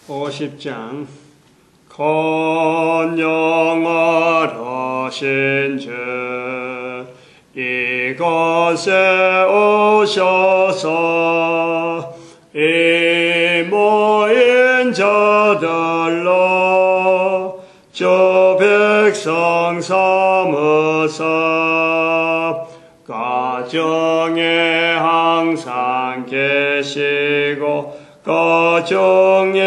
50장 건영을 하신 주 이곳에 오셔서 이 모인 자들로 주 백성 삼으사 가정에 항상 계시고 가정에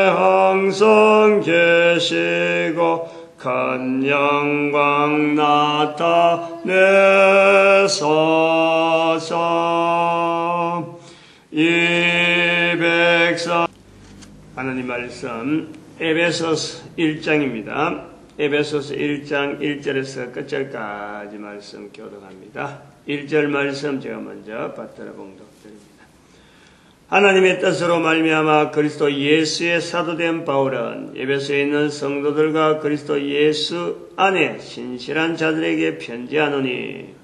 항상 계시고 큰 영광 나타내소서. 이 백성 하나님 말씀 에베소서 1장입니다. 에베소서 1장 1절에서 끝절까지 말씀 교독합니다. 1절 말씀 제가 먼저 받들어 봉독드립니다. 하나님의 뜻으로 말미암아 그리스도 예수의 사도된 바울은 에베소에 있는 성도들과 그리스도 예수 안에 신실한 자들에게 편지하노니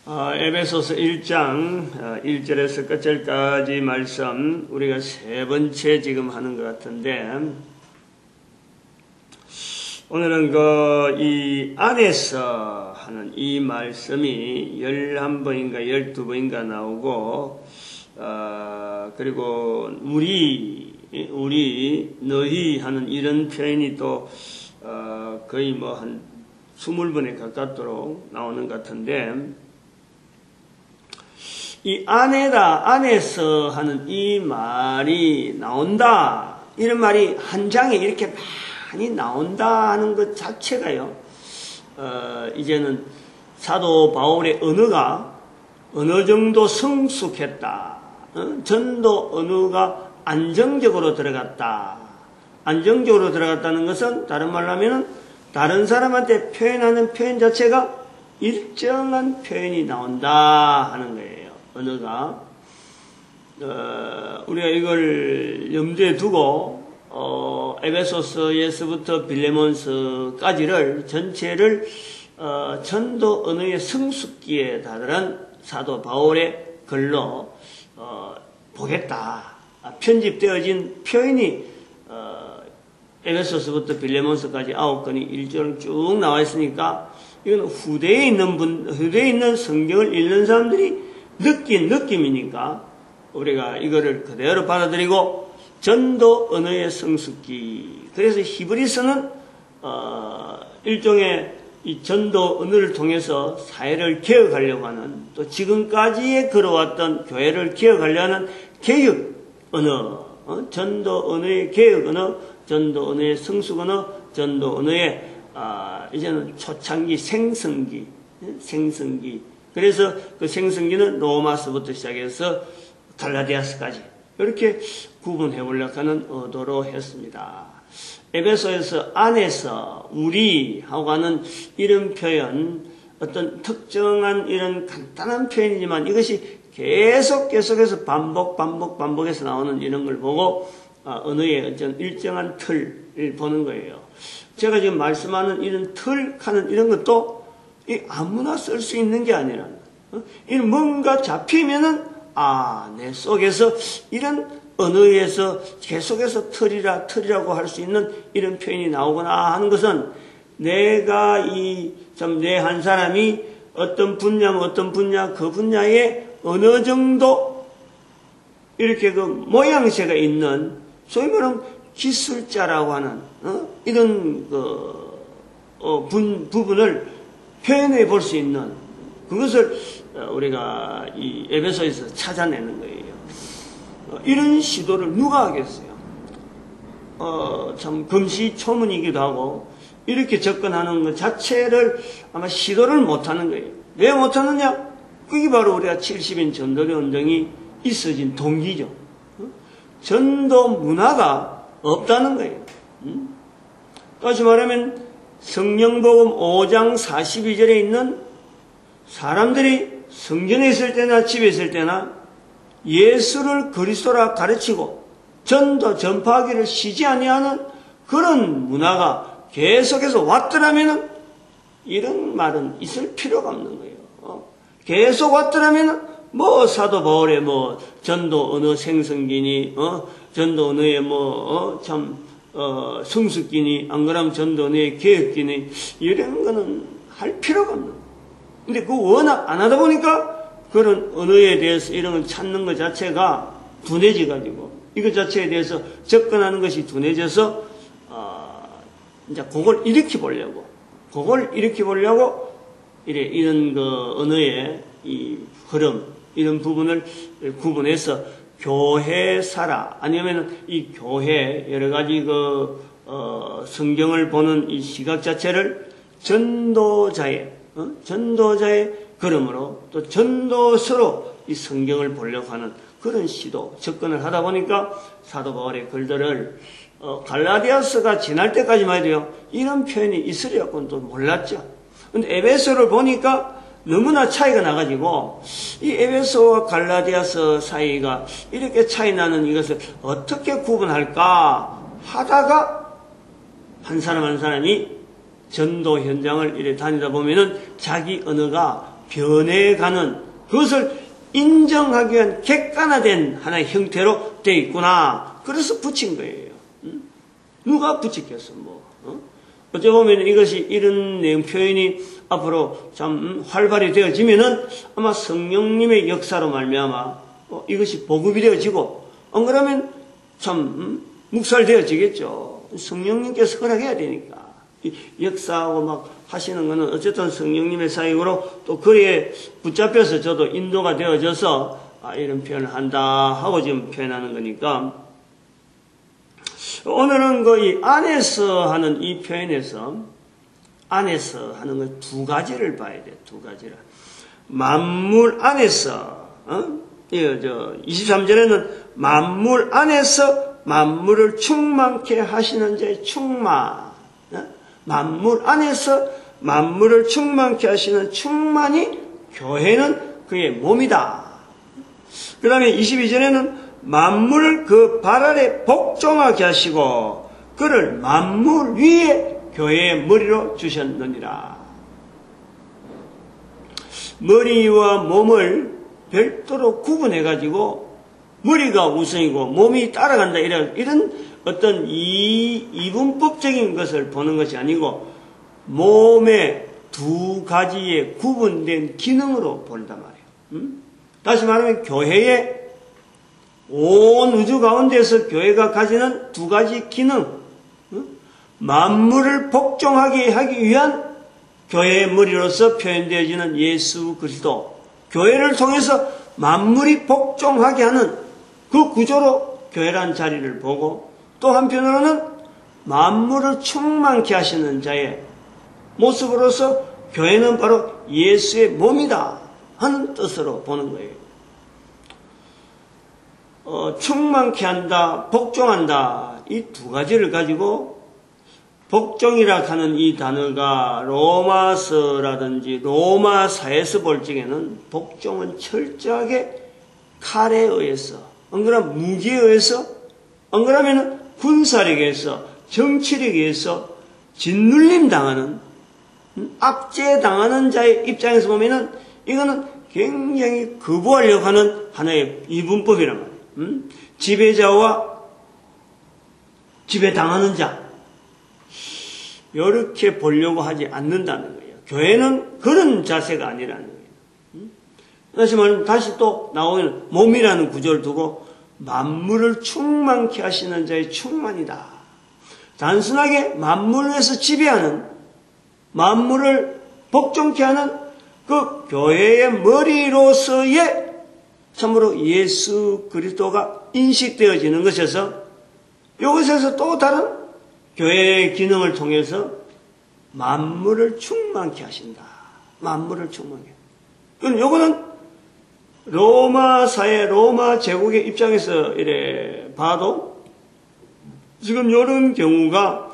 에베소서 1장 1절에서 끝절까지 말씀 우리가 세 번째 지금 하는 것 같은데 오늘은 이 안에서 하는 이 말씀이 11번인가 12번인가 나오고 그리고 우리 너희 하는 이런 표현이 또 거의 뭐 한 20번에 가깝도록 나오는 것 같은데 이 안에서 하는 이 말이 나온다 이런 말이 한 장에 이렇게 많이 나온다 하는 것 자체가요 이제는 사도 바울의 언어가 어느 정도 성숙했다 전도 언어가 안정적으로 들어갔다는 것은 다른 말로 하면은 다른 사람한테 표현하는 표현 자체가 일정한 표현이 나온다 하는 거예요. 언어가 우리가 이걸 염두에 두고 에베소서에서부터 빌레몬서까지를 전체를 전도 언어의 성숙기에 다다른 사도 바울의 글로 보겠다. 편집되어진 표현이 에베소서부터 빌레몬서까지 9권이 일절 쭉 나와 있으니까 이건 후대에 있는 성경을 읽는 사람들이 느낀 느낌이니까 우리가 이거를 그대로 받아들이고 전도 언어의 성숙기. 그래서 히브리서는 일종의 이 전도 언어를 통해서 사회를 개혁하려고 하는 또 지금까지의 걸어왔던 교회를 개혁하려고 하는 개혁 언어, 전도 언어의 개혁 언어, 전도 언어의 성숙 언어, 전도 언어의 이제는 초창기 생성기. 그래서 그 생성기는 로마서부터 시작해서 갈라디아서까지 이렇게 구분해 보려고 하는 의도로 했습니다. 에베소에서 안에서 우리 하고 하는 이런 표현 어떤 특정한 이런 간단한 표현이지만 이것이 계속해서 반복해서 나오는 이런 걸 보고 언어의 어떤 일정한 틀을 보는 거예요. 제가 지금 말씀하는 이런 틀하는 이런 것도 아무나 쓸 수 있는 게 아니라 뭔가 잡히면은 내 속에서 이런 언어에서 계속해서 틀이라고 할 수 있는 이런 표현이 나오거나 하는 것은 내가 내 한 사람이 어떤 분야 그 분야에 어느 정도 이렇게 그 모양새가 있는 소위 말하면 기술자라고 하는 이런 부분을 표현해 볼 수 있는 그것을 우리가 이 에베소에서 찾아내는 거예요. 이런 시도를 누가 하겠어요? 참 금시초문이기도 하고 이렇게 접근하는 것 자체를 아마 시도를 못하는 거예요. 왜 못하느냐? 그게 바로 우리가 70인 전도의 운동이 있어진 동기죠. 전도 문화가 없다는 거예요. 다시 말하면 성령복음 5장 42절에 있는 사람들이 성전에 있을 때나 집에 있을 때나 예수를 그리스도라 가르치고 전도 전파하기를 쉬지 아니하는 그런 문화가 계속해서 왔더라면 이런 말은 있을 필요가 없는 거예요. 계속 왔더라면 뭐 사도 바울의 뭐 전도 언어 생성기니 전도 언어의 성숙기니 안 그러면 전도 언어의 개혁기니 이런 거는 할 필요가 없는 거예요. 근데 그거 워낙 안 하다 보니까 그런 언어에 대해서 이런 걸 찾는 것 자체가 둔해져 가지고 이것 자체에 대해서 접근하는 것이 둔해져서 이제 그걸 일으켜 보려고 이런 그 언어의 이 흐름 이런 부분을 구분해서 교회사라 아니면 이 교회 여러 가지 성경을 보는 이 시각 자체를 전도자의 걸음으로 또 전도서로 이 성경을 보려고 하는 그런 시도 접근을 하다 보니까 사도 바울의 글들을 갈라디아서가 지날 때까지만 해도요 이런 표현이 있으리라고는 또 몰랐죠. 근데 에베소를 보니까 너무나 차이가 나가지고 이 에베소와 갈라디아서 사이가 이렇게 차이 나는 이것을 어떻게 구분할까 하다가 한 사람이 전도 현장을 이렇게 다니다 보면은 자기 언어가 변해가는 그것을 인정하기 위한 객관화된 하나의 형태로 되어 있구나. 그래서 붙인 거예요. 누가 붙였겠어 뭐. 어찌 보면 이것이 이런 내용 표현이 앞으로 참 활발히 되어지면은 아마 성령님의 역사로 말미암아 이것이 보급이 되어지고 안 그러면 참 묵살되어지겠죠. 성령님께서 허락해야 되니까. 역사하고 막 하시는 거는 어쨌든 성령님의 사역으로 또 거기에 붙잡혀서 저도 인도가 되어져서 이런 표현을 한다 하고 지금 표현하는 거니까 오늘은 이 안에서 하는 이 표현에서 안에서 하는 것 두 가지를 봐야 돼. 두 가지를. 만물 안에서 23절에는 만물 안에서 만물을 충만케 하시는 자의 충만. 만물 안에서 만물을 충만케 하시는 충만이 교회는 그의 몸이다. 그 다음에 22절에는 만물을 그 발 아래 복종하게 하시고 그를 만물 위에 교회의 머리로 주셨느니라. 머리와 몸을 별도로 구분해가지고 머리가 우선이고 몸이 따라간다 이런 어떤 이분법적인 것을 보는 것이 아니고 몸의 두 가지의 구분된 기능으로 본단 말이에요. 다시 말하면 교회의 온 우주 가운데서 교회가 가지는 두 가지 기능, 만물을 복종하게 하기 위한 교회의 머리로서 표현되어지는 예수 그리스도, 교회를 통해서 만물이 복종하게 하는 그 구조로 교회란 자리를 보고 또 한편으로는 만물을 충만케 하시는 자의 모습으로서 교회는 바로 예수의 몸이다 하는 뜻으로 보는 거예요. 충만케 한다, 복종한다 이 두 가지를 가지고 복종이라 하는 이 단어가 로마서라든지 로마사에서 볼 적에는 복종은 철저하게 칼에 의해서 안 그러면 무기에 의해서 안 그러면 군사력에 의해서 정치력에 의해서 짓눌림 당하는 압제당하는 자의 입장에서 보면은 이거는 굉장히 거부하려고 하는 하나의 이분법이란 말이에요. 지배자와 지배당하는 자 이렇게 보려고 하지 않는다는 거예요. 교회는 그런 자세가 아니라는 거예요. 다시 말하면 다시 또 나오는 몸이라는 구조를 두고 만물을 충만케 하시는 자의 충만이다. 단순하게 만물에서 지배하는 만물을 복종케 하는 그 교회의 머리로서의 참으로 예수 그리스도가 인식되어지는 것에서 이것에서 또 다른 교회의 기능을 통해서 만물을 충만케 하신다. 만물을 충만케. 그럼 요거는 로마 사회, 로마 제국의 입장에서 이래 봐도 지금 이런 경우가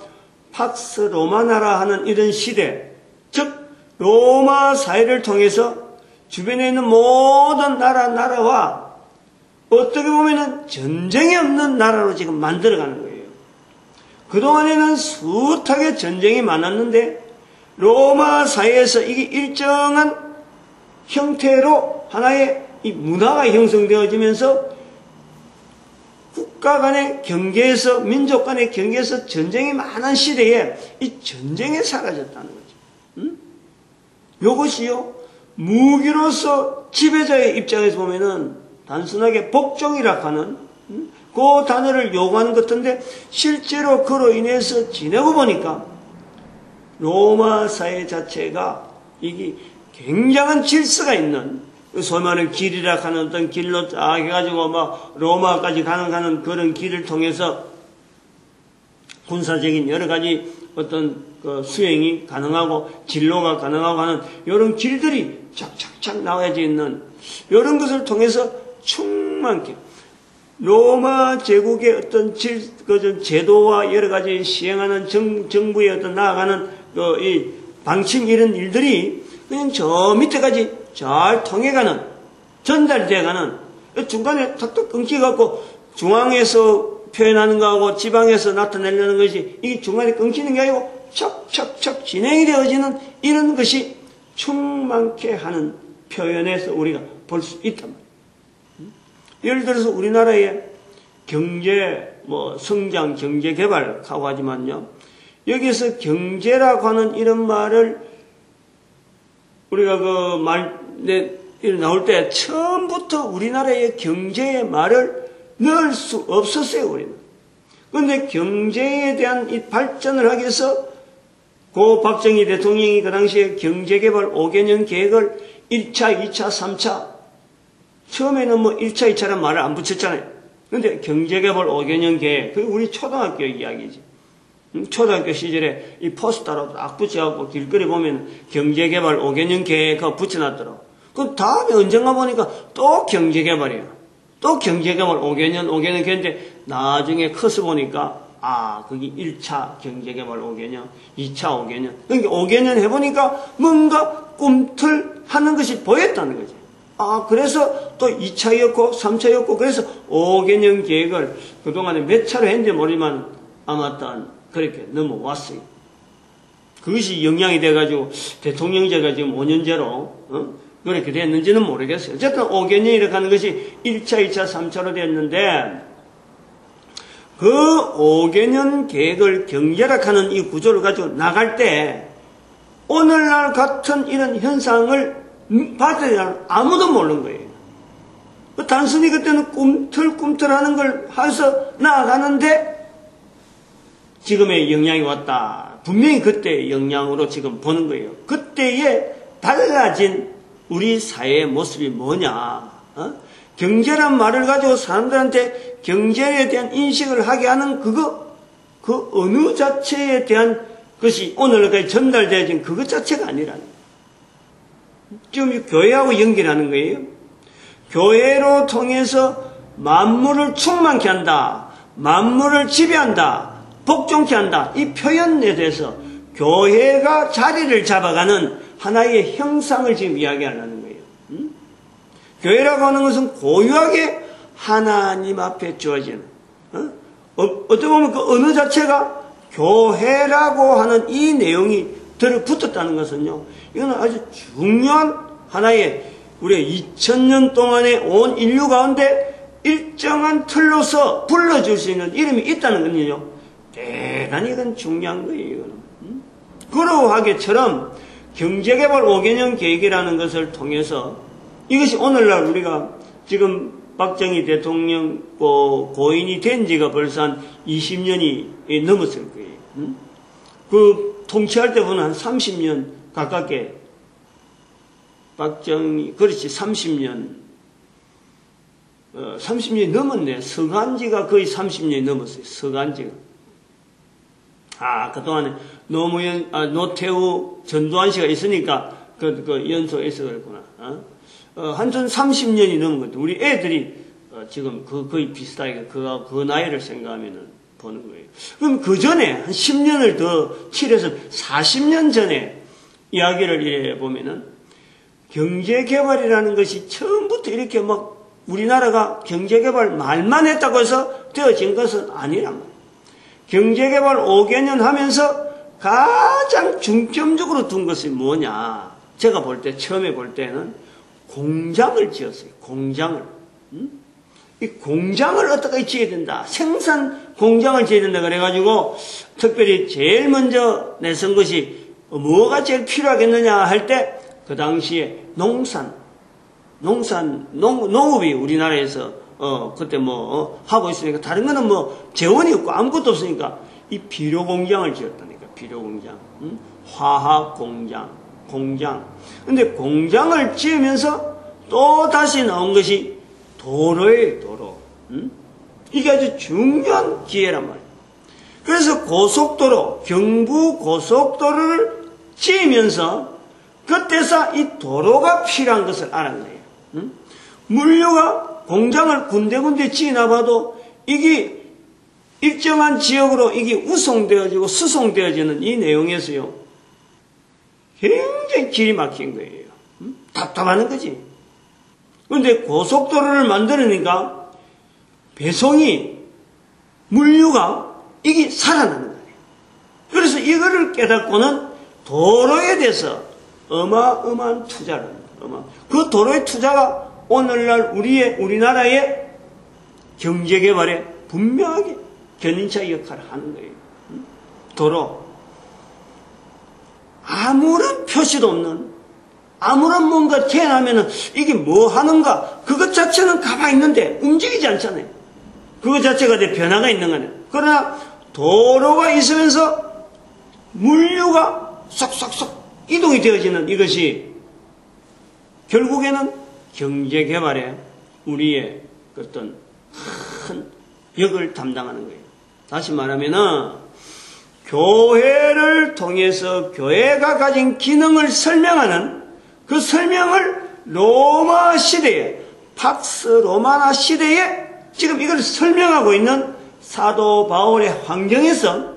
팍스 로마나라 하는 이런 시대, 즉 로마 사회를 통해서 주변에 있는 모든 나라와 어떻게 보면은 전쟁이 없는 나라로 지금 만들어가는 거예요. 그동안에는 숱하게 전쟁이 많았는데 로마 사회에서 이게 일정한 형태로 하나의 이 문화가 형성되어지면서 국가 간의 경계에서, 민족 간의 경계에서 전쟁이 많은 시대에 이 전쟁에 사라졌다는 거죠. 이것이요, 무기로서 지배자의 입장에서 보면은 단순하게 복종이라 하는 그 단어를 요구하는 것 같은데, 실제로 그로 인해서 지내고 보니까 로마 사회 자체가 이게 굉장한 질서가 있는, 소위 말하는 길이라 하는 어떤 길로 쫙 해가지고 막 로마까지 가는 그런 길을 통해서 군사적인 여러 가지 어떤 그 수행이 가능하고 진로가 가능하고 하는 이런 길들이 착착착 나와져 있는 이런 것을 통해서 충만케 로마 제국의 어떤 제도와 여러 가지 시행하는 정부의 어떤 나아가는 이 방침 이런 일들이 그냥 저 밑에까지 잘 통해가는, 전달돼가는, 중간에 탁탁 끊기갖고 중앙에서 표현하는 거하고 지방에서 나타내려는 것이 이게 중간에 끊기는 게 아니고 척척척 진행이 되어지는 이런 것이 충만케 하는 표현에서 우리가 볼 수 있단 말이에요. 예를 들어서 우리나라의 경제, 성장, 경제 개발하고 하지만요, 여기서 경제라고 하는 이런 말을 우리가 나올 때 처음부터 우리나라의 경제의 말을 넣을 수 없었어요, 우리는. 그런데 경제에 대한 이 발전을 하기 위해서 고 박정희 대통령이 그 당시에 경제개발 5개년 계획을 1차, 2차, 3차, 처음에는 1차, 2차라는 말을 안 붙였잖아요. 그런데 경제개발 5개년 계획, 그게 우리 초등학교 이야기지. 초등학교 시절에 이 포스터로 딱 붙여갖고 길거리 보면 경제개발 5개년 계획하고 붙여놨더라고. 그 다음에 언젠가 보니까 또 경제개발이야. 또 경제개발 5개년 계획인데 나중에 커서 보니까 그게 1차 경제개발 5개년, 2차 5개년. 그러니까 5개년 해보니까 뭔가 꿈틀하는 것이 보였다는 거지. 그래서 또 2차였고 3차였고 그래서 5개년 계획을 그동안에 몇 차로 했는지 모르지만 아마 그렇게 넘어왔어요. 그것이 영향이 돼가지고 대통령제가 지금 5년제로 그렇게 됐는지는 모르겠어요. 어쨌든 5개년 이렇게 하는 것이 1차, 2차, 3차로 됐는데 그 5개년 계획을 경제락하는 이 구조를 가지고 나갈 때 오늘날 같은 이런 현상을 받으려면 아무도 모르는 거예요. 단순히 그때는 꿈틀꿈틀하는 걸 해서 나아가는데 지금의 영향이 왔다. 분명히 그때의 영향으로 지금 보는 거예요. 그때의 달라진 우리 사회의 모습이 뭐냐. 경제란 말을 가지고 사람들한테 경제에 대한 인식을 하게 하는 그 어느 자체에 대한 것이 오늘까지 전달되어진 그것 자체가 아니라는 거예요. 지금 교회하고 연결하는 거예요. 교회로 통해서 만물을 충만케 한다. 만물을 지배한다. 복종케 한다. 이 표현에 대해서 교회가 자리를 잡아가는 하나의 형상을 지금 이야기하려는 거예요. 교회라고 하는 것은 고유하게 하나님 앞에 주어지는, 어떻게 보면 그 언어 자체가 교회라고 하는 이 내용이 들어붙었다는 것은요, 이거는 아주 중요한 하나의 우리가 2000년 동안에 온 인류 가운데 일정한 틀로서 불러줄 수 있는 이름이 있다는 건요, 대단히 이건 중요한 거예요, 이거는. 그러하게처럼 경제개발 5개년 계획이라는 것을 통해서 이것이 오늘날 우리가 지금 박정희 대통령 고인이 된 지가 벌써 한 20년이 넘었을 거예요. 그 통치할 때 보면 한 30년 가깝게 박정희, 그렇지, 30년이 넘었네. 서간지가 거의 30년이 넘었어요. 서간지가. 그동안에 노태우, 전두환 씨가 있으니까 그 연속에 있어 그랬구나. 한전 30년이 넘은 것도 우리 애들이 지금 거의 비슷하게 그 나이를 생각하면은 보는 거예요. 그럼 그 전에 한 10년을 더 칠해서 40년 전에 이야기를 해 보면은 경제개발이라는 것이 처음부터 이렇게 막 우리나라가 경제개발 말만 했다고 해서 되어진 것은 아니란 말이에요. 경제개발 5개년 하면서 가장 중점적으로 둔 것이 뭐냐. 제가 볼 때, 처음에 볼 때는 공장을 지었어요. 공장을. 이 공장을 어떻게 지어야 된다. 생산 공장을 지어야 된다. 그래가지고 특별히 제일 먼저 내선 것이 뭐가 제일 필요하겠느냐 할 때 그 당시에 농업이 우리나라에서 그때 하고 있으니까 다른 거는 재원이 없고 아무것도 없으니까 이 비료 공장을 지었다니까. 비료 공장. 화학 공장. 근데 공장을 지으면서 또 다시 나온 것이 도로예요, 도로. 이게 아주 중요한 기회란 말이에요. 그래서 고속도로, 경부 고속도로를 지으면서 그때서 이 도로가 필요한 것을 알은 거예요. 물류가 공장을 군데군데 지어놔봐도 이게 일정한 지역으로 이게 우송되어지고 수송되어지는 이 내용에서요. 굉장히 길이 막힌 거예요. 답답하는 거지. 그런데 고속도로를 만들으니까 배송이, 물류가 이게 살아나는 거예요. 그래서 이거를 깨닫고는 도로에 대해서 어마어마한 투자를 합니다. 그 도로의 투자가 오늘날 우리나라의 경제개발에 분명하게 견인차 역할을 하는 거예요. 도로. 아무런 표시도 없는, 아무런 뭔가 태어나면은 이게 뭐 하는가, 그것 자체는 가만히 있는데 움직이지 않잖아요. 그것 자체가 내 변화가 있는 거네. 그러나 도로가 있으면서 물류가 쏙쏙쏙 이동이 되어지는 이것이 결국에는 경제개발에 우리의 어떤 큰 역을 담당하는 거예요. 다시 말하면은 교회를 통해서 교회가 가진 기능을 설명하는 그 설명을 로마 시대에, 팍스 로마나 시대에 지금 이걸 설명하고 있는 사도 바울의 환경에서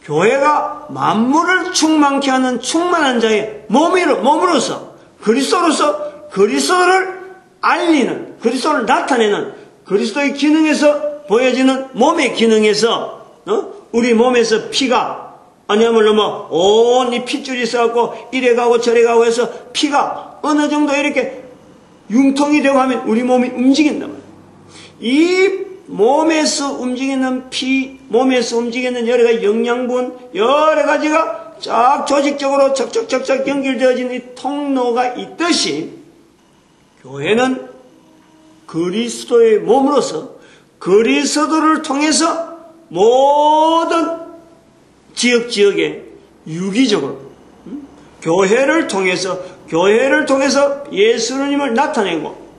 교회가 만물을 충만케 하는 충만한 자의 몸으로서 그리스도로서 그리스도를 알리는, 그리스도를 나타내는 그리스도의 기능에서 보여지는 몸의 기능에서 우리 몸에서 피가 아니야말로 온 이 핏줄이 있어갖고 이래 가고 저래 가고 해서 피가 어느 정도 이렇게 융통이 되고 하면 우리 몸이 움직인단 말이에요. 이 몸에서 움직이는 피, 몸에서 움직이는 여러 가지 영양분, 여러 가지가 쫙 조직적으로 척척척척 연결되어진 이 통로가 있듯이 교회는 그리스도의 몸으로서 그리스도를 통해서 모든 지역에 유기적으로 교회를 통해서 예수님을 나타내고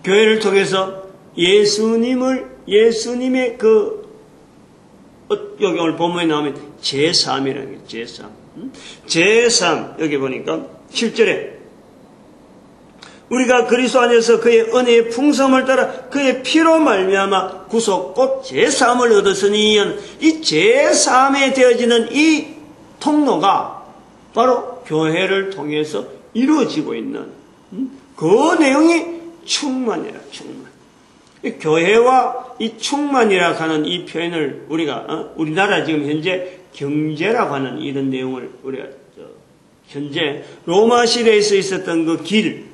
교회를 통해서 예수님의 여기 오늘 본문에 나오면 제3이라는 게 제3 여기 보니까 7절에 우리가 그리스도 안에서 그의 은혜의 풍성을 따라 그의 피로 말미암아 구속 곧 제3을 얻었으니 이 제3에 되어지는 이 통로가 바로 교회를 통해서 이루어지고 있는 그 내용이 충만이라. 교회와 이 충만이라 하는 이 표현을 우리나라 지금 현재 경제라고 하는 이런 내용을 우리가 현재 로마 시대에서 있었던 그 길,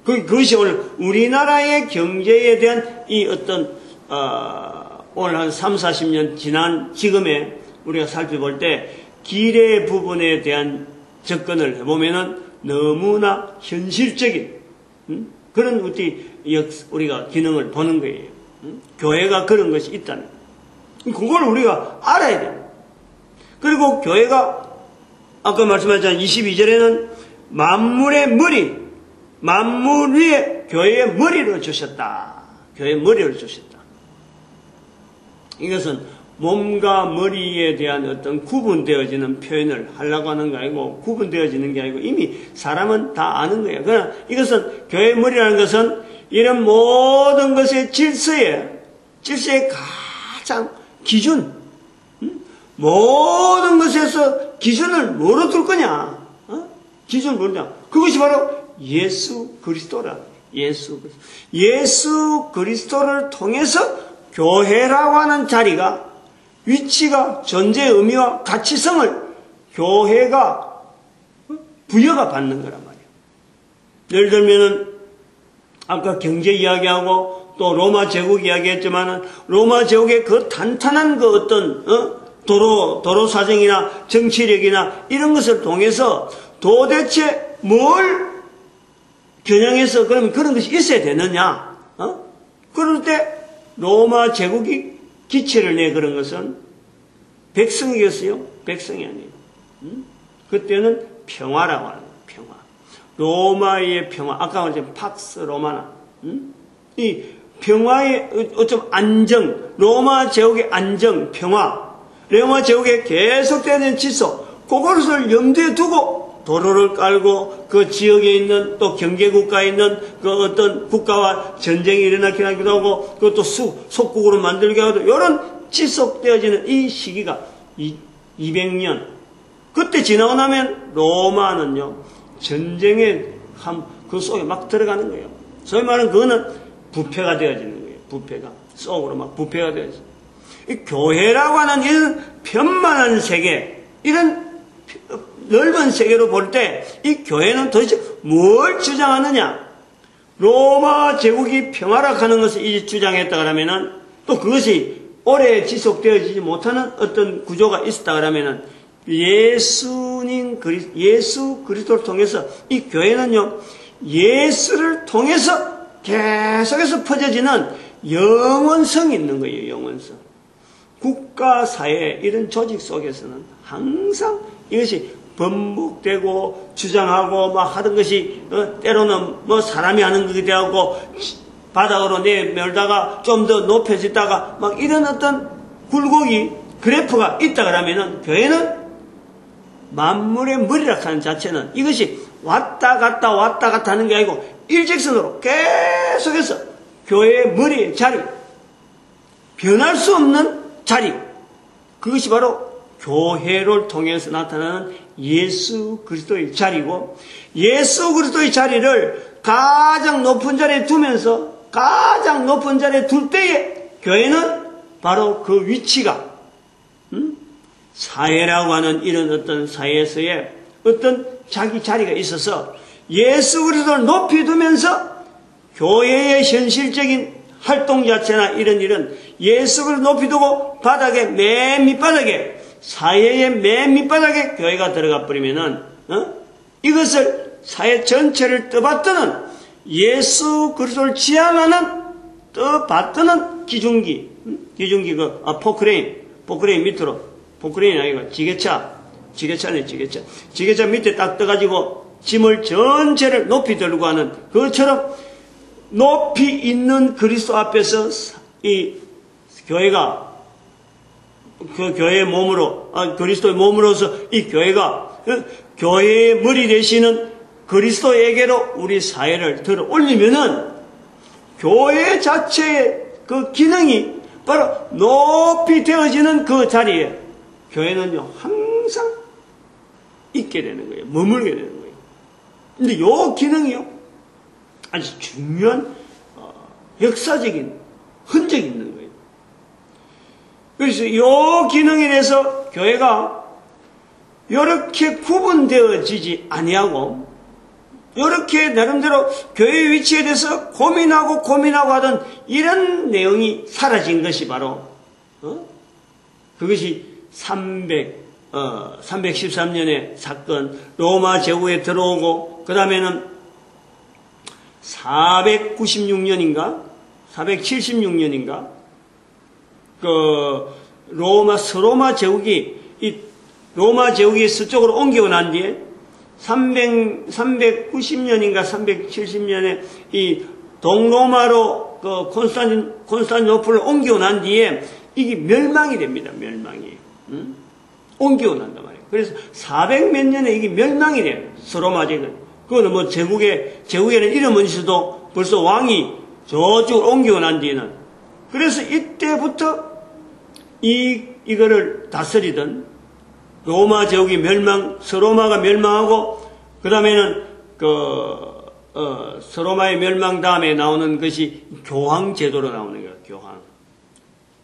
그것이 오늘 우리나라의 경제에 대한 이 어떤 오늘 한 3, 40년 지난 지금에 우리가 살펴볼 때 길의 부분에 대한 접근을 해보면은 너무나 현실적인 그런 우리가 기능을 보는 거예요. 교회가 그런 것이 있다는 거예요. 그걸 우리가 알아야 돼요. 그리고 교회가 아까 말씀하셨잖아요. 22절에는 만물의 머리, 만물 위에 교회의 머리를 주셨다. 교회의 머리를 주셨다. 이것은 몸과 머리에 대한 어떤 구분되어지는 표현을 하려고 하는 거 아니고 구분되어지는 게 아니고 이미 사람은 다 아는 거예요. 그러나 이것은 교회의 머리라는 것은 이런 모든 것의 질서의 가장 기준, 모든 것에서 기준을 뭐로 둘 거냐? 기준을 뭐냐? 그것이 바로 예수 그리스도라. 예수 그리스도를 통해서 교회라고 하는 자리가 위치가 존재의 의미와 가치성을 교회가 부여가 받는 거란 말이에요. 예를 들면은 아까 경제 이야기하고 또 로마 제국 이야기했지만은 로마 제국의 그 탄탄한 그 어떤 도로 사정이나 정치력이나 이런 것을 통해서 도대체 뭘 겨냥해서 그러면 그런 것이 있어야 되느냐? 그럴 때 로마 제국이 기체를 내 그런 것은 백성이겠어요? 백성이 아니에요. 그때는 평화라고 하는 거예요. 평화. 로마의 평화. 아까 말했던 팍스 로마나. 이 평화의 어쩜 안정, 로마 제국의 안정, 평화, 로마 제국의 계속되는 지속, 그것을 염두에 두고 도로를 깔고 그 지역에 있는 또 경계국가에 있는 그 어떤 국가와 전쟁이 일어나기도 하고 그것도 속국으로 만들게 하고 이런 지속되어지는 이 시기가 200년. 그때 지나고 나면 로마는요, 전쟁의 그 속에 막 들어가는 거예요. 소위 말하는 그거는 부패가 되어지는 거예요. 부패가. 속으로 막 부패가 되어지는 거예요. 이 교회라고 하는 이런 편만한 세계, 이런 넓은 세계로 볼 때 이 교회는 도대체 뭘 주장하느냐? 로마 제국이 평화락하는 것을 이제 주장했다 그러면은 또 그것이 오래 지속되어지지 못하는 어떤 구조가 있었다 그러면은 예수 그리스도를 통해서 이 교회는요, 예수를 통해서 계속해서 퍼져지는 영원성이 있는 거예요. 영원성. 국가, 사회 이런 조직 속에서는 항상 이것이 번복되고 주장하고 막 하던 것이 때로는 뭐 사람이 하는 것이 되고 바닥으로 내밀다가 좀 더 높여지다가 막 이런 어떤 굴곡이 그래프가 있다 그러면은 교회는 만물의 머리락 하는 자체는 이것이 왔다 갔다 하는 게 아니고 일직선으로 계속해서 교회의 머리의 자리, 변할 수 없는 자리, 그것이 바로 교회를 통해서 나타나는 예수 그리스도의 자리고, 예수 그리스도의 자리를 가장 높은 자리에 두면서 가장 높은 자리에 둘 때에 교회는 바로 그 위치가 사회라고 하는 이런 어떤 사회에서의 어떤 자기 자리가 있어서 예수 그리스도를 높이 두면서 교회의 현실적인 활동 자체나 이런 예수 그리스도를 높이 두고 바닥에 맨 밑바닥에 사회의 맨 밑바닥에 교회가 들어가 버리면은 이것을 사회 전체를 떠받드는 예수 그리스도를 지향하는 떠받드는 기중기 포크레인 밑으로 포크레인이 아니고 지게차네 지게차 밑에 딱 떠가지고 짐을 전체를 높이 들고 하는 그것처럼 높이 있는 그리스도 앞에서 이 교회가 그 교회의 몸으로, 그리스도의 몸으로서 이 교회가 교회의 머리 되시는 그리스도에게로 우리 사회를 들어 올리면은 교회 자체의 그 기능이 바로 높이 되어지는 그 자리에 교회는요, 항상 있게 되는 거예요. 머물게 되는 거예요. 근데 요 기능이요, 아주 중요한 역사적인 흔적이 있는 거예요. 그래서 이 기능에 대해서 교회가 이렇게 구분되어지지 아니하고 이렇게 나름대로 교회의 위치에 대해서 고민하고 하던 이런 내용이 사라진 것이 바로 그것이 313년의 사건, 로마 제국에 들어오고 그 다음에는 496년인가 476년인가 서로마 제국이, 로마 제국이 서쪽으로 옮기고 난 뒤에 390년인가 370년에 이 동로마로 콘스탄티노플을 옮기고 난 뒤에 이게 멸망이 됩니다. 멸망이. 옮기고 난단 말이에요. 그래서 400몇 년에 이게 멸망이 돼요. 서로마 제국. 그거는 뭐 제국에는 이름은 있어도 벌써 왕이 저쪽으로 옮기고 난 뒤에는. 그래서 이때부터 이거를 다스리던 로마 제국이 서로마가 멸망하고, 그 다음에는 서로마의 멸망 다음에 나오는 것이 교황 제도로 나오는 거예요. 교황.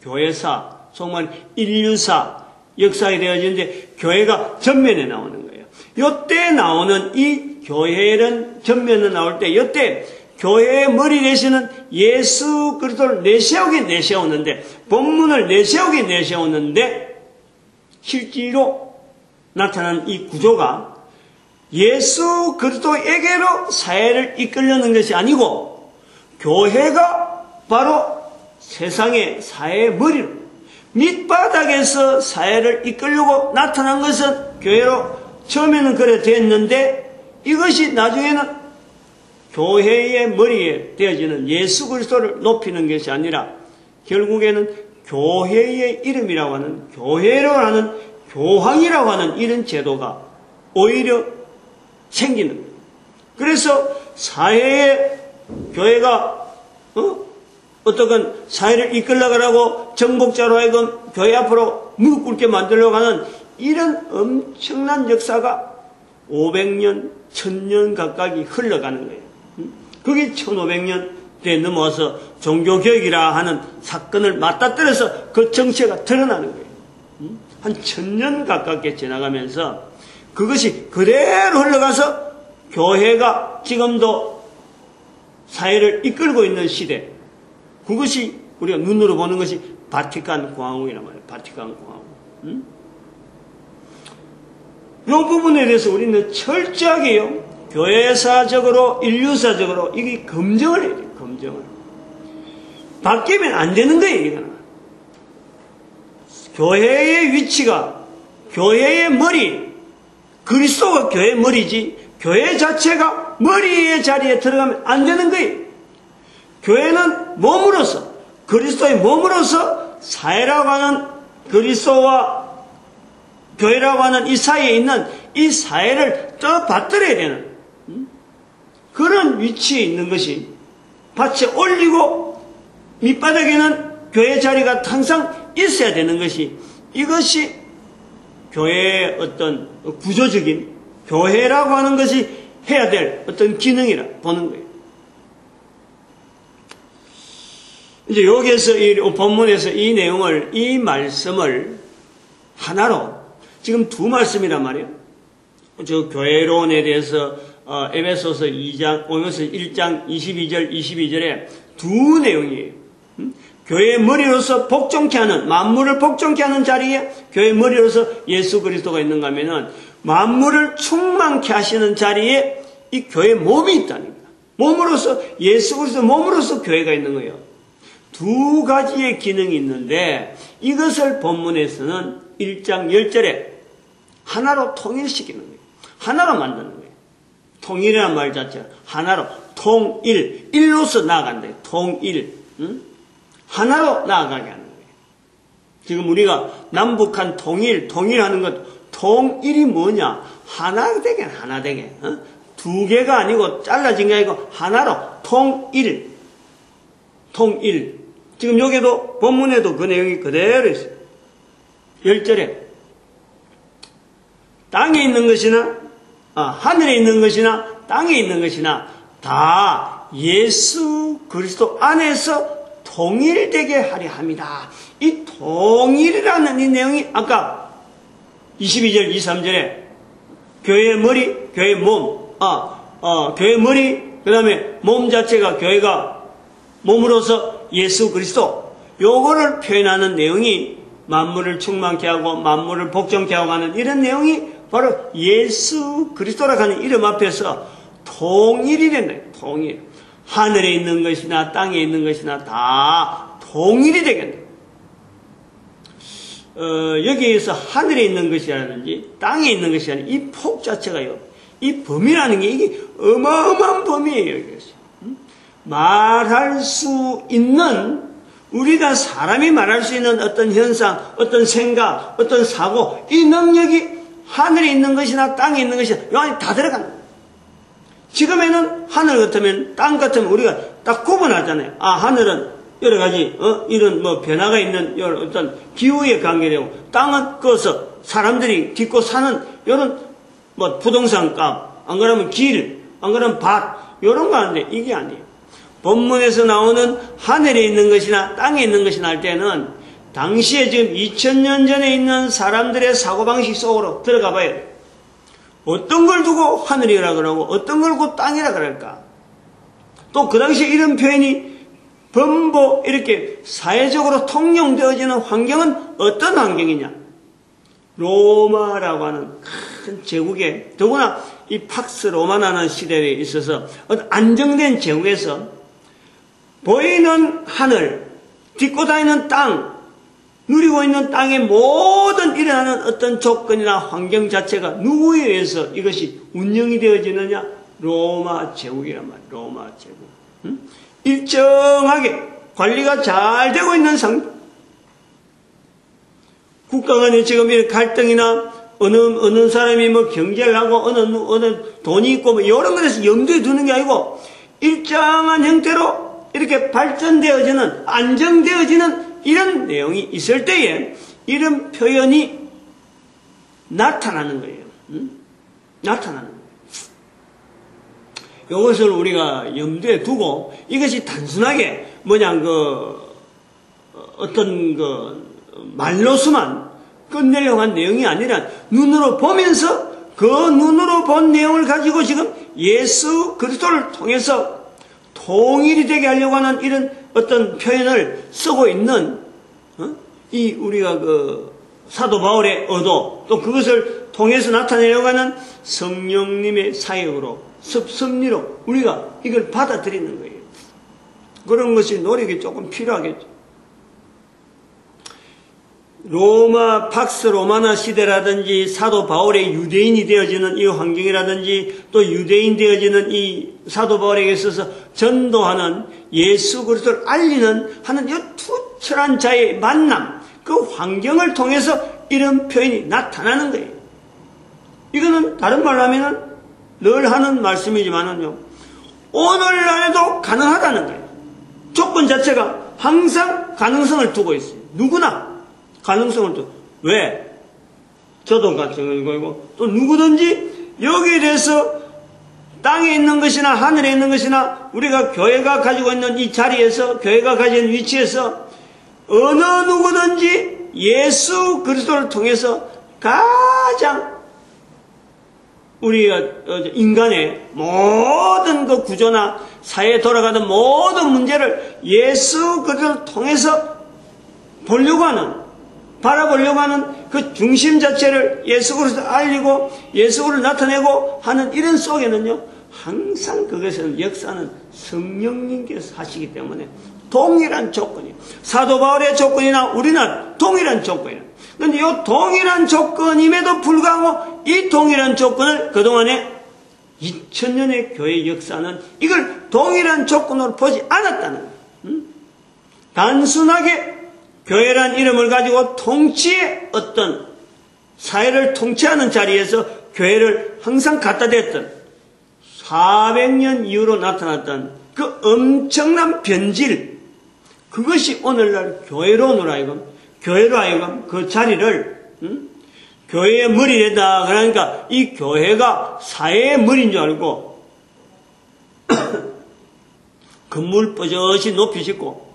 교회사, 속말 인류사, 역사에 되어지는데 교회가 전면에 나오는 거예요. 요때 나오는 이 교회는 전면에 나올 때 이때 교회의 머리 되시는 예수 그리스도를 내세우는데 본문을 내세우는데 실제로 나타난 이 구조가 예수 그리스도에게로 사회를 이끌려는 것이 아니고 교회가 바로 세상의 사회의 머리로 밑바닥에서 사회를 이끌려고 나타난 것은 교회로 처음에는 그래 됐는데 이것이 나중에는 교회의 머리에 되어지는 예수 그리스도를 높이는 것이 아니라 결국에는 교회의 이름이라고 하는 교회로 하는 교황이라고 하는 이런 제도가 오히려 생기는 거예요. 그래서 사회에 교회가 어떻건 사회를 이끌려가라고 정복자로 하여금 교회 앞으로 무릎 꿇게 만들려고 하는 이런 엄청난 역사가 500년, 1000년 가까이 흘러가는 거예요. 그게 1500년대에 넘어와서 종교개혁이라 하는 사건을 맞닥뜨려서 그 정체가 드러나는 거예요. 한 1000년 가깝게 지나가면서 그것이 그대로 흘러가서 교회가 지금도 사회를 이끌고 있는 시대, 그것이 우리가 눈으로 보는 것이 바티칸 공화국이란 말이에요. 바티칸 공화국. 이 부분에 대해서 우리는 철저하게요, 교회사적으로, 인류사적으로 이게 검증을 해야 돼요. 검증을. 바뀌면 안 되는 거예요, 이거는. 교회의 위치가, 교회의 머리, 그리스도가 교회의 머리지, 교회 자체가 머리의 자리에 들어가면 안 되는 거예요. 교회는 몸으로서, 그리스도의 몸으로서 사회라고 하는 그리스도와 교회라고 하는 이 사이에 있는 이 사회를 떠받들어야 되는 그런 위치에 있는 것이, 밭에 올리고 밑바닥에는 교회 자리가 항상 있어야 되는 것이, 이것이 교회의 어떤 구조적인, 교회라고 하는 것이 해야 될 어떤 기능이라 보는 거예요. 이제 여기에서 이 본문에서 이 내용을, 이 말씀을 하나로, 지금 두 말씀이란 말이에요. 저 교회론에 대해서 에베소서 2장, 에베소서 1장 22절, 22절에 두 내용이에요. 교회의 머리로서 복종케 하는, 만물을 복종케 하는 자리에 교회의 머리로서 예수 그리스도가 있는가 하면은 만물을 충만케 하시는 자리에 이 교회의 몸이 있다는 거예요. 몸으로서, 예수 그리스도 몸으로서 교회가 있는 거예요. 두 가지의 기능이 있는데 이것을 본문에서는 1장 10절에 하나로 통일시키는 거예요. 하나로 만드는 거예요. 통일이라는 말 자체가 하나로, 통일, 일로서 나아간다. 통일, 하나로 나아가게 하는 거예요. 지금 우리가 남북한 통일하는 것, 통일이 뭐냐? 하나 되게, 하나 되게. 두 개가 아니고 잘라진 게 아니고 하나로, 통일. 지금 여기도 본문에도 그 내용이 그대로 있어요. 10절에 땅에 있는 것이나 하늘에 있는 것이나 땅에 있는 것이나 다 예수 그리스도 안에서 통일되게 하려 합니다. 이 통일이라는 이 내용이 아까 22절, 23절에 교회의 머리, 교회의 몸, 교회의 머리, 그 다음에 몸 자체가 교회가 몸으로서 예수 그리스도, 요거를 표현하는 내용이 만물을 충만케 하고 만물을 복종케 하고 하는 이런 내용이 바로 예수 그리스도라고 하는 이름 앞에서 통일이 된다. 통일. 하늘에 있는 것이나 땅에 있는 것이나 다 통일이 되겠다. 여기에서 하늘에 있는 것이라든지 땅에 있는 것이라든지 이 폭 자체가요, 이 범위라는 게 이게 어마어마한 범위예요. 여기서. 말할 수 있는, 우리가 사람이 말할 수 있는 어떤 현상, 어떤 생각, 어떤 사고, 이 능력이 하늘에 있는 것이나 땅에 있는 것이나 요 안에 다 들어간다. 지금에는 하늘 같으면, 땅 같으면 우리가 딱 구분하잖아요. 하늘은 여러 가지 이런 변화가 있는 이런 어떤 기후에 관계되고, 땅은 그것서 사람들이 짓고 사는 이런 부동산 값, 안 그러면 길, 안 그러면 밭, 이런 거 하는데 이게 아니에요. 본문에서 나오는 하늘에 있는 것이나 땅에 있는 것이나 할 때는 당시에 지금 2000년 전에 있는 사람들의 사고방식 속으로 들어가 봐야 돼요. 어떤 걸 두고 하늘이라 그러고 어떤 걸 두고 땅이라 그럴까? 또 그 당시에 이런 표현이 번복 이렇게 사회적으로 통용되어지는 환경은 어떤 환경이냐? 로마라고 하는 큰 제국에, 더구나 이 팍스 로마나는 시대에 있어서 어떤 안정된 제국에서 보이는 하늘, 딛고 다니는 땅, 누리고 있는 땅의 모든 일어나는 어떤 조건이나 환경 자체가 누구에 의해서 이것이 운영이 되어지느냐? 로마 제국이란 말이야. 로마 제국. 일정하게 관리가 잘 되고 있는 상태. 국가 간에 지금 이런 갈등이나 어느 사람이 뭐 경제를 하고 어느 돈이 있고 뭐 이런 것에서 염두에 두는 게 아니고 일정한 형태로 이렇게 발전되어지는, 안정되어지는 이런 내용이 있을 때에 이런 표현이 나타나는 거예요. 나타나는 거예요. 이것을 우리가 염두에 두고 이것이 단순하게 어떤 말로서만 끝내려고 한 내용이 아니라 눈으로 보면서 그 눈으로 본 내용을 가지고 지금 예수 그리스도를 통해서 통일이 되게 하려고 하는 이런 어떤 표현을 쓰고 있는 이 우리가 사도 바울의 의도, 또 그것을 통해서 나타내려고 하는 성령님의 사역으로, 섭리로 우리가 이걸 받아들이는 거예요. 그런 것이 노력이 조금 필요하겠죠. 로마, 팍스 로마나 시대라든지 사도 바울의 유대인이 되어지는 이 환경이라든지 또 유대인 되어지는 이 사도 바울에게 있어서 전도하는 예수 그리스도를 알리는 하는 이 투철한 자의 만남, 그 환경을 통해서 이런 표현이 나타나는 거예요. 이거는 다른 말로 하면은 늘 하는 말씀이지만은요, 오늘날에도 가능하다는 거예요. 조건 자체가 항상 가능성을 두고 있어요. 누구나 가능성을 두고. 왜? 저도 마찬가지고 또 누구든지 여기에 대해서 땅에 있는 것이나 하늘에 있는 것이나 우리가 교회가 가지고 있는 이 자리에서, 교회가 가지고 있는 위치에서 어느 누구든지 예수 그리스도를 통해서 가장 우리가 인간의 모든 그 구조나 사회에 돌아가는 모든 문제를 예수 그리스도를 통해서 보려고 하는, 바라보려고 하는 그 중심 자체를 예수 그리스도를 알리고 예수 그리스도를 나타내고 하는 이런 속에는요, 항상 그것을 역사는 성령님께서 하시기 때문에 동일한 조건이에요. 사도 바울의 조건이나 우리는 동일한 조건이에요. 그런데 이 동일한 조건임에도 불구하고 이 동일한 조건을 그동안에 2000년의 교회 역사는 이걸 동일한 조건으로 보지 않았다는 거예요. 단순하게 교회란 이름을 가지고 통치의 어떤 사회를 통치하는 자리에서 교회를 항상 갖다 댔던 400년 이후로 나타났던 그 엄청난 변질, 그것이 오늘날 교회로 하여금 그 자리를 교회의 머리에다, 그러니까 이 교회가 사회의 머리인 줄 알고 건물 뻗어시 높이 짓고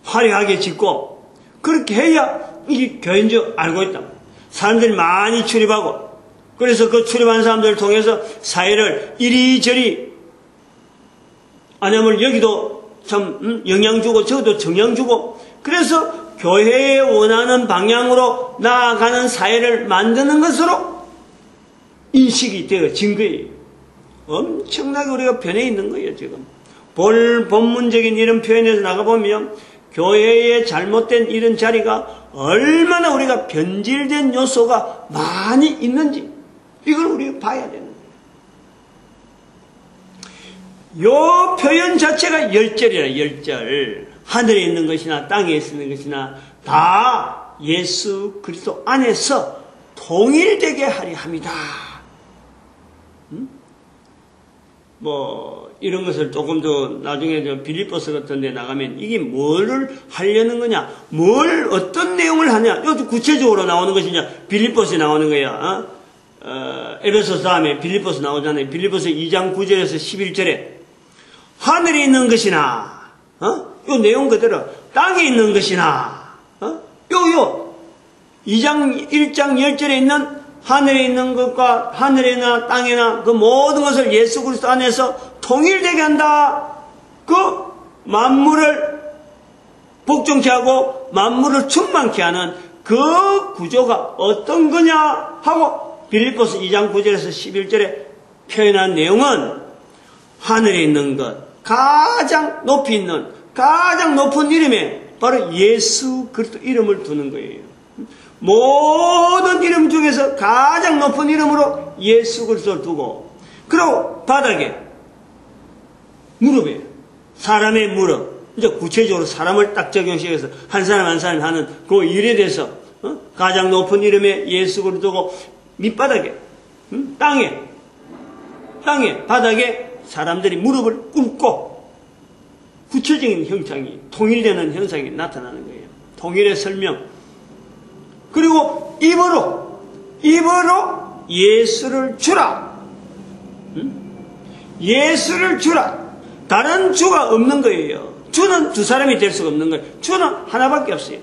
화려하게 짓고 그렇게 해야 이게 교회인 줄 알고 있다. 사람들이 많이 출입하고, 그래서 그 출입한 사람들을 통해서 사회를 이리저리, 아니면 여기도 참 영향 주고 저기도 정향 주고, 그래서 교회에 원하는 방향으로 나아가는 사회를 만드는 것으로 인식이 되어진 거예요. 엄청나게 우리가 변해 있는 거예요, 지금. 본문적인 이런 표현에서 나가보면 교회의 잘못된 이런 자리가 얼마나 우리가 변질된 요소가 많이 있는지 이걸 우리가 봐야 되는 거예요. 요 표현 자체가 열절이라, 열절. 하늘에 있는 것이나 땅에 있는 것이나 다 예수 그리스도 안에서 통일되게 하려 합니다. 이런 것을 조금 더 나중에 빌립보서 같은 데 나가면 이게 뭐를 하려는 거냐, 어떤 내용을 하냐, 이것도 구체적으로 나오는 것이냐, 빌립보서에 나오는 거야. 에베소서 다음에 빌립보서 나오잖아요. 빌립보서 2장 9절에서 11절에 하늘에 있는 것이나, 요 내용 그대로 땅에 있는 것이나, 1장 10절에 있는 하늘에 있는 것과 하늘이나 땅이나 그 모든 것을 예수 그리스도 안에서 통일되게 한다. 그 만물을 복종케 하고 만물을 충만케 하는 그 구조가 어떤 거냐 하고 빌립보서 2장 9절에서 11절에 표현한 내용은 하늘에 있는 것, 가장 높이 있는 가장 높은 이름에 바로 예수 그리스도 이름을 두는 거예요. 모든 이름 중에서 가장 높은 이름으로 예수 그리스도를 두고, 그리고 바닥에 무릎에 사람의 무릎, 이제 구체적으로 사람을 딱 적용시켜서 한 사람 한 사람이 하는 그 일에 대해서 가장 높은 이름에 예수 그리스도를 두고, 밑바닥에 땅에 바닥에 사람들이 무릎을 꿇고 구체적인 형상이 통일되는 현상이 나타나는 거예요. 통일의 설명. 그리고 입으로 예수를 주라. 예수를 주라. 다른 주가 없는 거예요. 주는 두 사람이 될 수가 없는 거예요. 주는 하나밖에 없어요.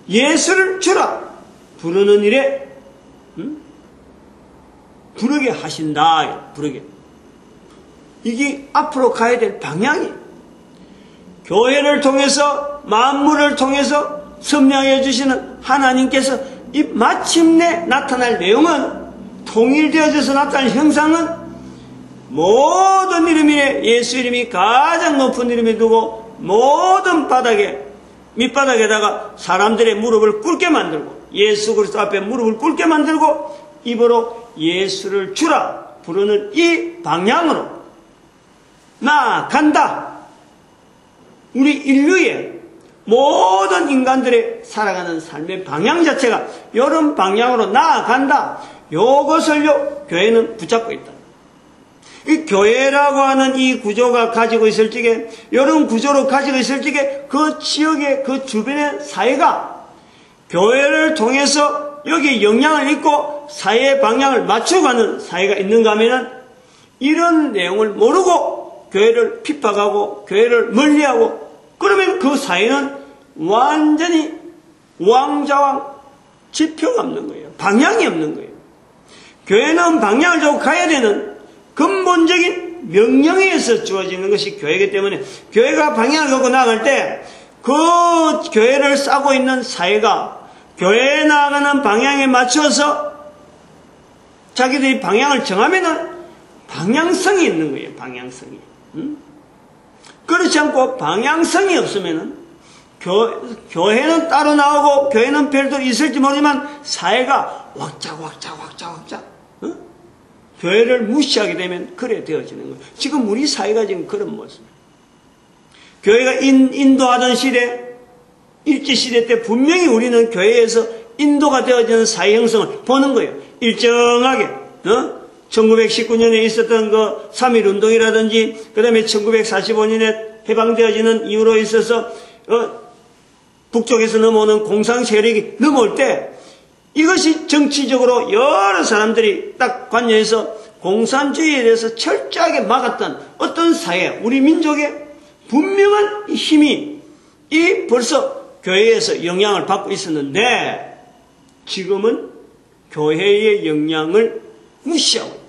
예수를 주라. 부르는 일에 부르게 하신다. 부르게. 이게 앞으로 가야 될 방향이에요. 교회를 통해서 만물을 통해서 섭리하여 주시는 하나님께서 이 마침내 나타날 내용은, 통일되어져서 나타날 형상은 모든 이름 위에 예수 이름이 가장 높은 이름에 두고 모든 바닥에 밑바닥에다가 사람들의 무릎을 꿇게 만들고 예수 그리스도 앞에 무릎을 꿇게 만들고 입으로 예수를 주라 부르는 이 방향으로 나아간다. 우리 인류의 모든 인간들의 살아가는 삶의 방향 자체가 이런 방향으로 나아간다. 이것을요 교회는 붙잡고 있다. 이 교회라고 하는 이 구조가 가지고 있을 적에, 이런 구조로 가지고 있을 적에 그 지역의 그 주변의 사회가 교회를 통해서 여기에 영향을 입고 사회의 방향을 맞춰가는 사회가 있는가 하면은 이런 내용을 모르고 교회를 핍박하고 교회를 멀리하고, 그러면 그 사회는 완전히 왕좌왕 지표가 없는 거예요. 방향이 없는 거예요. 교회는 방향을 주고 가야 되는 근본적인 명령에 의해서 주어지는 것이 교회이기 때문에, 교회가 방향을 갖고 나아갈 때 그 교회를 싸고 있는 사회가 교회에 나아가는 방향에 맞춰서 자기들이 방향을 정하면은 방향성이 있는 거예요. 방향성이. 그렇지 않고 방향성이 없으면은 교회는 따로 나오고 교회는 별도 있을지 모르지만 사회가 왁작 교회를 무시하게 되면 그래 되어지는 거예요. 지금 우리 사회가 지금 그런 모습이에요. 교회가 인도하던 시대, 일제시대 때 분명히 우리는 교회에서 인도가 되어지는 사회 형성을 보는 거예요. 일정하게 1919년에 있었던 그 3.1운동이라든지 그 다음에 1945년에 해방되어지는 이유로 있어서 북쪽에서 넘어오는 공상 세력이 넘어올 때 이것이 정치적으로 여러 사람들이 딱 관여해서 공산주의에 대해서 철저하게 막았던 어떤 사회, 우리 민족의 분명한 힘이 벌써 교회에서 영향을 받고 있었는데 지금은 교회의 영향을 무시하고 있다.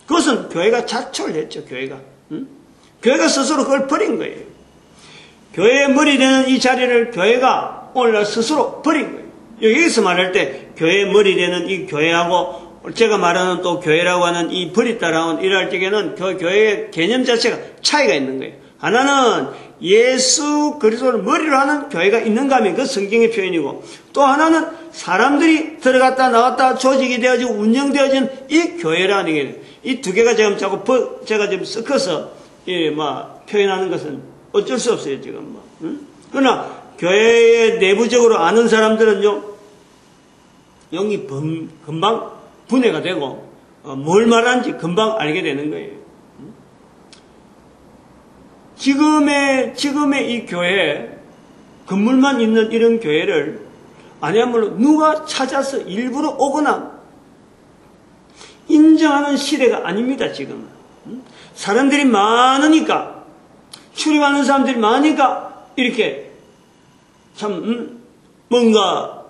그것은 교회가 자초를 했죠. 교회가 스스로 그걸 버린 거예요. 교회의 머리 되는 이 자리를 교회가 오늘날 스스로 버린 거예요. 여기서 말할 때 교회의 머리 되는 이 교회하고 제가 말하는 또 교회라고 하는 이 버렸다라고 이럴 적에는 그 교회의 개념 자체가 차이가 있는 거예요. 하나는 예수 그리스도를 머리로 하는 교회가 있는가 하면 그 성경의 표현이고, 또 하나는 사람들이 들어갔다 나왔다 조직이 되어지고 운영되어진 이 교회라는 게, 이 두 개가 지금 자꾸 제가 지금 섞어서 표현하는 것은 어쩔 수 없어요 지금 그러나 교회의 내부적으로 아는 사람들은요 영이 금방 분해가 되고 뭘 말하는지 금방 알게 되는 거예요. 지금의 이 교회, 건물만 있는 이런 교회를 아니야말로 누가 찾아서 일부러 오거나 인정하는 시대가 아닙니다, 지금은. 사람들이 많으니까, 출입하는 사람들이 많으니까, 이렇게, 참, 뭔가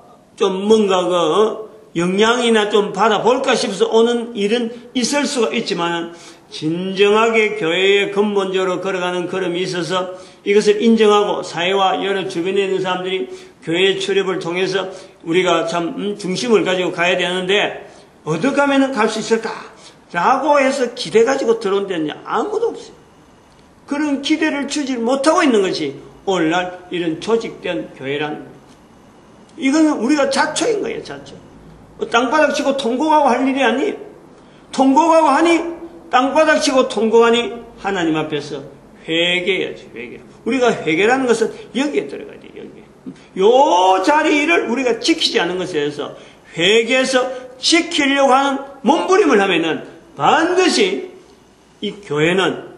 영향이나 좀 받아볼까 싶어서 오는 일은 있을 수가 있지만 진정하게 교회에 근본적으로 걸어가는 걸음이 있어서 이것을 인정하고 사회와 여러 주변에 있는 사람들이 교회 출입을 통해서 우리가 참 중심을 가지고 가야 되는데 어떻게 하면 갈 수 있을까? 라고 해서 기대 가지고 들어온 데는 아무도 없어요. 그런 기대를 주지 못하고 있는 것이 오늘날 이런 조직된 교회라는 거예요. 이거는 우리가 자초인 거예요, 자초. 땅바닥 치고 통곡하고 할 일이 아니에요. 통곡하고 하니, 땅바닥 치고 통곡하니 하나님 앞에서 회개해야지, 회개. 우리가 회개라는 것은 여기에 들어가야 돼요, 여기에. 요 자리를 우리가 지키지 않은 것에 대해서 회개해서 지키려고 하는 몸부림을 하면은 반드시 이 교회는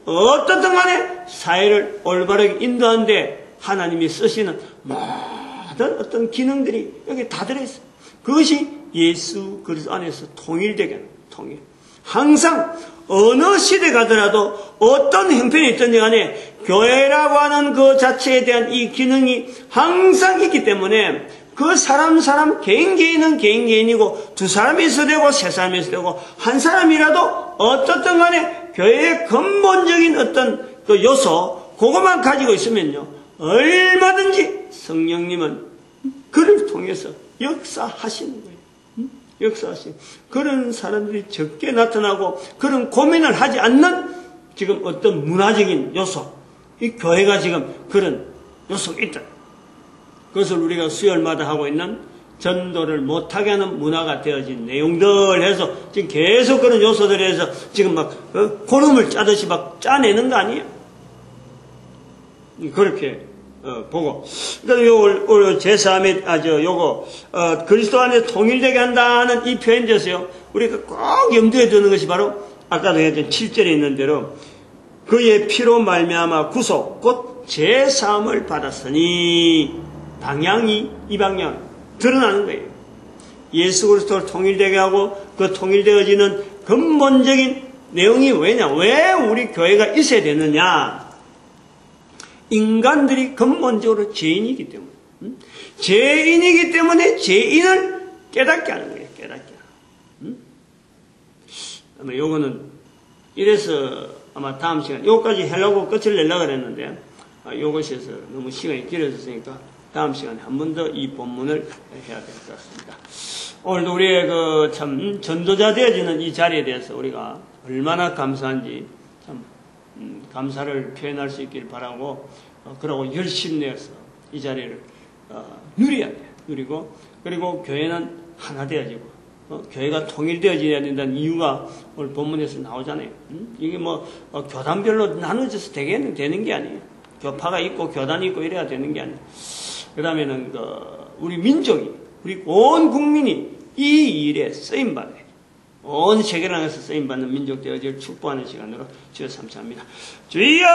어떻든 간에 사회를 올바르게 인도하는데 하나님이 쓰시는 모든 어떤 기능들이 여기 다 들어있어요. 그것이 예수 그리스도 안에서 통일되게 하는 거예요. 통일. 항상 어느 시대 가더라도 어떤 형편이 있든지 간에 교회라고 하는 그 자체에 대한 이 기능이 항상 있기 때문에 그 사람 개인은 개인이고 두 사람이 있어도 되고 세 사람이 있어도 되고 한 사람이라도 어떻든 간에 교회의 근본적인 어떤 그 요소 그것만 가지고 있으면요 얼마든지 성령님은 그를 통해서 역사하시는 거예요. 역사하시는 그런 사람들이 적게 나타나고 그런 고민을 하지 않는 지금 어떤 문화적인 요소 이 교회가 지금 그런 요소가 있다. 그것을 우리가 수요일마다 하고 있는 전도를 못하게 하는 문화가 되어진 내용들 해서 지금 계속 그런 요소들에 해서 지금 막 고름을 짜듯이 막 짜내는 거 아니에요? 그렇게 보고 그다음에 요 제3의 요거 그리스도 안에 통일되게 한다는 이 표현에서요 우리가 꼭 염두에 두는 것이 바로 아까도 했던 7절에 있는 대로 그의 피로 말미암아 구속 곧 제3을 받았으니 방향이 이 방향 드러나는 거예요. 예수 그리스도를 통일되게 하고 그 통일되어지는 근본적인 내용이 왜냐? 왜 우리 교회가 있어야 되느냐? 인간들이 근본적으로 죄인이기 때문에 죄인이기 때문에 죄인을 깨닫게 하는 거예요. 깨닫게 하는. 아마 요거는 이래서 아마 다음 시간 요까지 하려고 끝을 내려고 그랬는데 요것에서 너무 시간이 길어졌으니까 다음 시간에 한 번 더 이 본문을 해야 될 것 같습니다. 오늘도 우리의 그 참 전도자 되어지는 이 자리에 대해서 우리가 얼마나 감사한지 참 감사를 표현할 수 있길 바라고 그러고 열심히 내어서 이 자리를 누려야 돼. 누리고 그리고 교회는 하나 되어지고 교회가 통일되어져야 된다는 이유가 오늘 본문에서 나오잖아요. 이게 뭐 교단별로 나눠져서 되는 게 아니에요. 교파가 있고 교단이 있고 이래야 되는 게 아니에요. 그 다음에는 우리 민족이 우리 온 국민이 이 일에 쓰임받아야 돼요. 온 세계를 향해서 쓰임받는 민족 되어질 축복하는 시간으로 주여 삼창합니다. 주여!